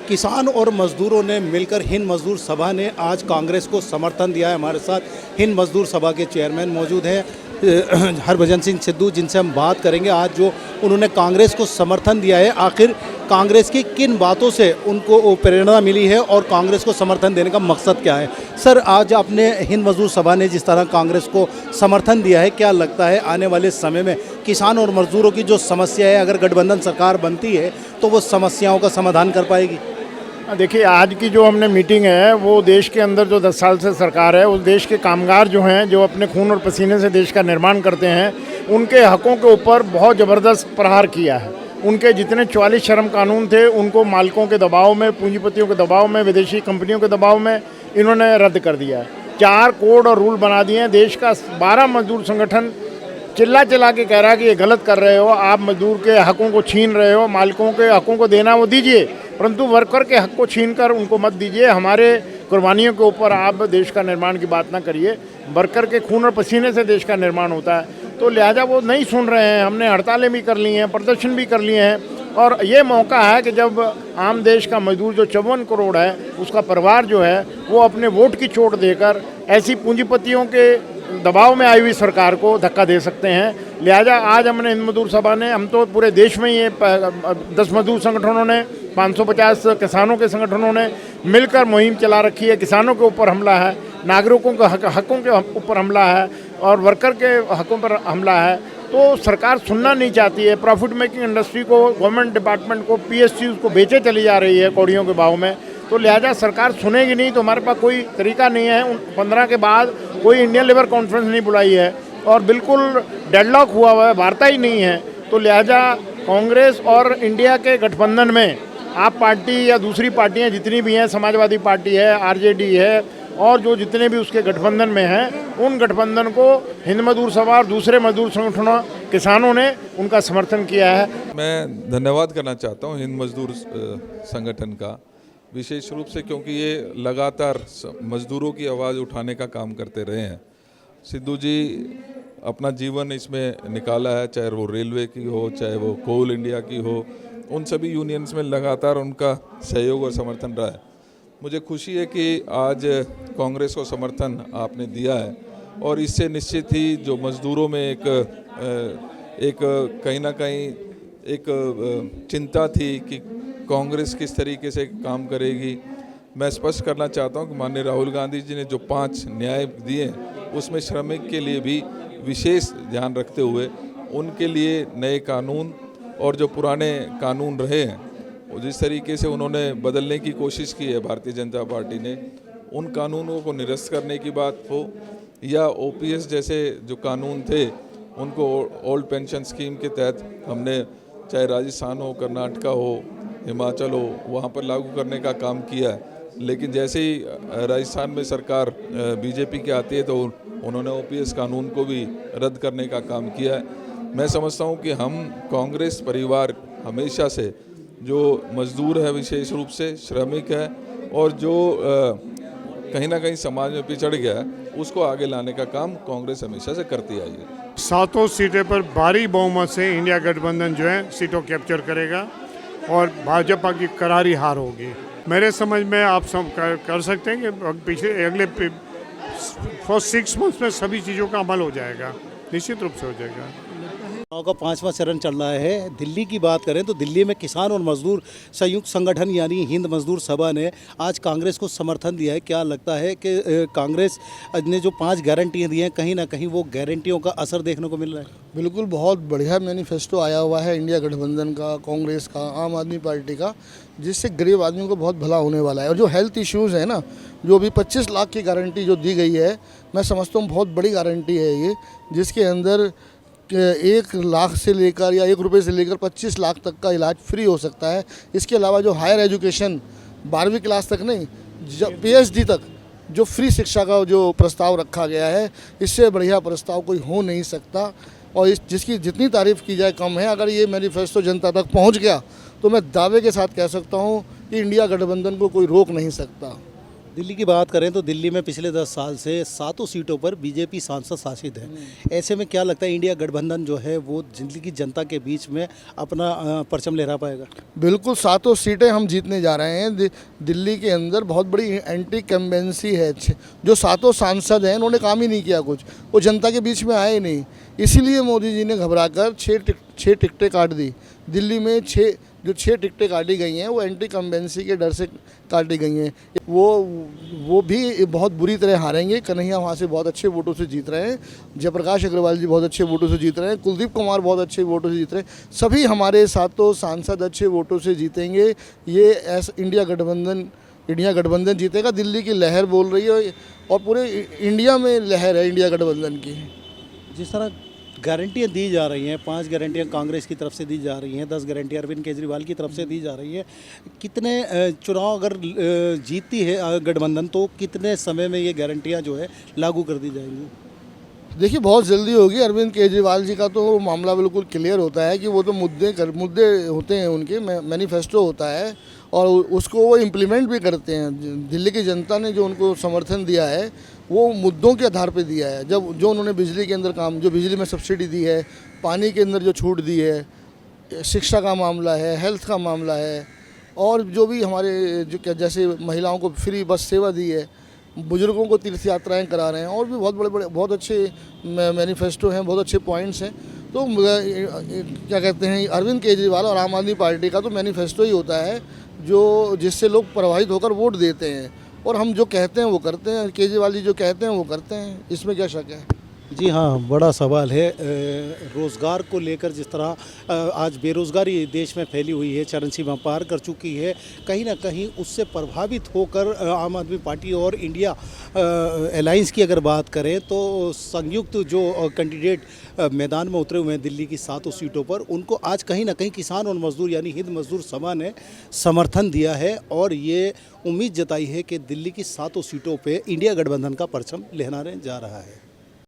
किसान और मजदूरों ने मिलकर हिंद मजदूर सभा ने आज कांग्रेस को समर्थन दिया है। हमारे साथ हिंद मजदूर सभा के चेयरमैन मौजूद हैं हरभजन सिंह सिद्धू, जिनसे हम बात करेंगे आज जो उन्होंने कांग्रेस को समर्थन दिया है, आखिर कांग्रेस की किन बातों से उनको प्रेरणा मिली है और कांग्रेस को समर्थन देने का मकसद क्या है। सर, आज आपने हिंद मजदूर सभा ने जिस तरह कांग्रेस को समर्थन दिया है, क्या लगता है आने वाले समय में किसान और मजदूरों की जो समस्या है, अगर गठबंधन सरकार बनती है तो वो समस्याओं का समाधान कर पाएगी? देखिए, आज की जो हमने मीटिंग है वो देश के अंदर जो 10 साल से सरकार है, उस देश के कामगार जो हैं, जो अपने खून और पसीने से देश का निर्माण करते हैं, उनके हकों के ऊपर बहुत ज़बरदस्त प्रहार किया है। उनके जितने 44 श्रम कानून थे, उनको मालिकों के दबाव में, पूंजीपतियों के दबाव में, विदेशी कंपनियों के दबाव में इन्होंने रद्द कर दिया है। 4 कोड और रूल बना दिए हैं। देश का 12 मजदूर संगठन चिल्ला के कह रहा है कि ये गलत कर रहे हो, आप मजदूर के हकों को छीन रहे हो, मालिकों के हकों को देना वो दीजिए, परंतु वर्कर के हक को छीन कर उनको मत दीजिए। हमारे कुर्बानियों के ऊपर आप देश का निर्माण की बात ना करिए। वर्कर के खून और पसीने से देश का निर्माण होता है, तो लिहाजा वो नहीं सुन रहे हैं। हमने हड़तालें भी कर ली हैं, प्रदर्शन भी कर लिए हैं, और ये मौका है कि जब आम देश का मजदूर जो 54 करोड़ है, उसका परिवार जो है वो अपने वोट की चोट देकर ऐसी पूंजीपतियों के दबाव में आई हुई सरकार को धक्का दे सकते हैं। लिहाजा आज हमने हिंद मजदूर सभा ने, हम तो पूरे देश में ये 10 मजदूर संगठनों ने, 550 किसानों के संगठनों ने मिलकर मुहिम चला रखी है। किसानों के ऊपर हमला है, नागरिकों के हकों के ऊपर हमला है और वर्कर के हकों पर हमला है। तो सरकार सुनना नहीं चाहती है। प्रॉफिट मेकिंग इंडस्ट्री को, गवर्नमेंट डिपार्टमेंट को, PSCs को बेचे चली जा रही है कौड़ियों के भाव में। तो लिहाजा सरकार सुनेगी नहीं, तो हमारे पास कोई तरीका नहीं है। 15 के बाद कोई इंडियन लेबर कॉन्फ्रेंस नहीं बुलाई है और बिल्कुल डेडलॉक हुआ हुआ है, वार्ता ही नहीं है। तो लिहाजा कांग्रेस और इंडिया के गठबंधन में आप पार्टी या दूसरी पार्टियां जितनी भी हैं, समाजवादी पार्टी है, RJD है, और जो जितने भी उसके गठबंधन में हैं, उन गठबंधन को हिंद मजदूर सभा और दूसरे मजदूर संगठनों, किसानों ने उनका समर्थन किया है। मैं धन्यवाद करना चाहता हूँ हिंद मजदूर संगठन का, विशेष रूप से क्योंकि ये लगातार मजदूरों की आवाज़ उठाने का काम करते रहे हैं। सिद्धू जी अपना जीवन इसमें निकाला है, चाहे वो रेलवे की हो, चाहे वो कोल इंडिया की हो, उन सभी यूनियंस में लगातार उनका सहयोग और समर्थन रहा है। मुझे खुशी है कि आज कांग्रेस को समर्थन आपने दिया है, और इससे निश्चित ही जो मजदूरों में एक कहीं ना कहीं एक चिंता थी कि कांग्रेस किस तरीके से काम करेगी। मैं स्पष्ट करना चाहता हूं कि माननीय राहुल गांधी जी ने जो 5 न्याय दिए, उसमें श्रमिक के लिए भी विशेष ध्यान रखते हुए उनके लिए नए कानून और जो पुराने कानून रहे हैं, जिस तरीके से उन्होंने बदलने की कोशिश की है भारतीय जनता पार्टी ने, उन कानूनों को निरस्त करने की बात हो, या OPS जैसे जो कानून थे उनको ओल्ड पेंशन स्कीम के तहत हमने, चाहे राजस्थान हो, कर्नाटका हो, हिमाचल हो, वहाँ पर लागू करने का काम किया है। लेकिन जैसे ही राजस्थान में सरकार BJP की आती है तो उन्होंने OPS कानून को भी रद्द करने का काम किया है। मैं समझता हूँ कि हम कांग्रेस परिवार हमेशा से जो मजदूर है, विशेष रूप से श्रमिक है, और जो कहीं ना कहीं समाज में पिछड़ गया है, उसको आगे लाने का काम कांग्रेस हमेशा से करती आई है। 7 सीटें पर भारी बहुमत से इंडिया गठबंधन जो है सीटों कैप्चर करेगा और भाजपा की करारी हार होगी। मेरे समझ में आप सब कर सकते हैं कि पिछले अगले फर्स्ट 6 मंथ्स में सभी चीज़ों का अमल हो जाएगा, निश्चित रूप से हो जाएगा। चुनाव का 5वां चरण चल रहा है। दिल्ली की बात करें तो दिल्ली में किसान और मजदूर संयुक्त संगठन यानी हिंद मजदूर सभा ने आज कांग्रेस को समर्थन दिया है। क्या लगता है कि कांग्रेस ने जो 5 गारंटियाँ दी हैं, कहीं ना कहीं वो गारंटियों का असर देखने को मिल रहा है? बिल्कुल, बहुत बढ़िया मैनिफेस्टो आया हुआ है इंडिया गठबंधन का, कांग्रेस का, आम आदमी पार्टी का, जिससे गरीब आदमियों को बहुत भला होने वाला है। और जो हेल्थ इश्यूज़ है ना, जो अभी 25 लाख की गारंटी जो दी गई है, मैं समझता हूँ बहुत बड़ी गारंटी है ये, जिसके अंदर 1 लाख से लेकर या 1 रुपये से लेकर 25 लाख तक का इलाज फ्री हो सकता है। इसके अलावा जो हायर एजुकेशन 12वीं क्लास तक नहीं, PhD तक जो फ्री शिक्षा का जो प्रस्ताव रखा गया है, इससे बढ़िया प्रस्ताव कोई हो नहीं सकता। और जिसकी जितनी तारीफ़ की जाए कम है। अगर ये मैनिफेस्टो जनता तक पहुंच गया तो मैं दावे के साथ कह सकता हूं कि इंडिया गठबंधन को कोई रोक नहीं सकता। दिल्ली की बात करें तो दिल्ली में पिछले 10 साल से 7 सीटों पर बीजेपी सांसद शासित है। ऐसे में क्या लगता है इंडिया गठबंधन जो है वो दिल्ली की जनता के बीच में अपना परचम लहरा पाएगा? बिल्कुल 7 सीटें हम जीतने जा रहे हैं। दिल्ली के अंदर बहुत बड़ी एंटी कैम्पेंसी है। जो 7 सांसद हैं उन्होंने काम ही नहीं किया कुछ, वो जनता के बीच में आए नहीं। इसीलिए मोदी जी ने घबराकर 6 टिकटें काट दी। दिल्ली में 6 टिकटें काटी गई हैं वो एंटी कम्बेंसी के डर से काटी गई हैं। वो भी बहुत बुरी तरह हारेंगे। कन्हैया वहाँ से बहुत अच्छे वोटों से जीत रहे हैं, जयप्रकाश अग्रवाल जी बहुत अच्छे वोटों से जीत रहे हैं, कुलदीप कुमार बहुत अच्छे वोटों से जीत रहे हैं। सभी हमारे 7 सांसद अच्छे वोटों से जीतेंगे। ये इंडिया गठबंधन जीतेगा। दिल्ली की लहर बोल रही है और पूरे इंडिया में लहर है इंडिया गठबंधन की। जिस तरह गारंटियाँ दी जा रही हैं, 5 गारंटियाँ कांग्रेस की तरफ से दी जा रही हैं, 10 गारंटियाँ अरविंद केजरीवाल की तरफ से दी जा रही हैं, कितने चुनाव अगर जीतती है गठबंधन तो कितने समय में ये गारंटियाँ जो है लागू कर दी जाएंगी? देखिए बहुत जल्दी होगी। अरविंद केजरीवाल जी का तो मामला बिल्कुल क्लियर होता है कि वो तो मुद्दे होते हैं, उनके मैनिफेस्टो होता है और उसको वो इम्प्लीमेंट भी करते हैं। दिल्ली की जनता ने जो उनको समर्थन दिया है वो मुद्दों के आधार पे दिया है। जब जो उन्होंने बिजली के अंदर जो बिजली में सब्सिडी दी है, पानी के अंदर जो छूट दी है, शिक्षा का मामला है, हेल्थ का मामला है, और जो भी हमारे जैसे महिलाओं को फ्री बस सेवा दी है, बुजुर्गों को तीर्थ यात्राएं करा रहे हैं, और भी बहुत बड़े बहुत अच्छे मैनिफेस्टो हैं, बहुत अच्छे पॉइंट्स हैं। तो क्या कहते हैं, अरविंद केजरीवाल और आम आदमी पार्टी का तो मैनिफेस्टो ही होता है जो जिससे लोग प्रभावित होकर वोट देते हैं, और हम जो कहते हैं वो करते हैं। केजरीवाल जी जो कहते हैं वो करते हैं, इसमें क्या शक है? जी हाँ, बड़ा सवाल है। रोज़गार को लेकर जिस तरह आज बेरोज़गारी देश में फैली हुई है, चरम सीमा पार कर चुकी है, कहीं ना कहीं उससे प्रभावित होकर आम आदमी पार्टी और इंडिया अलायंस की अगर बात करें तो संयुक्त जो कैंडिडेट मैदान में उतरे हुए हैं दिल्ली की 7 सीटों पर, उनको आज कहीं ना कहीं किसान और मजदूर यानी हिंद मजदूर सभा ने समर्थन दिया है और ये उम्मीद जताई है कि दिल्ली की 7 सीटों पर इंडिया गठबंधन का परचम लहराने जा रहा है।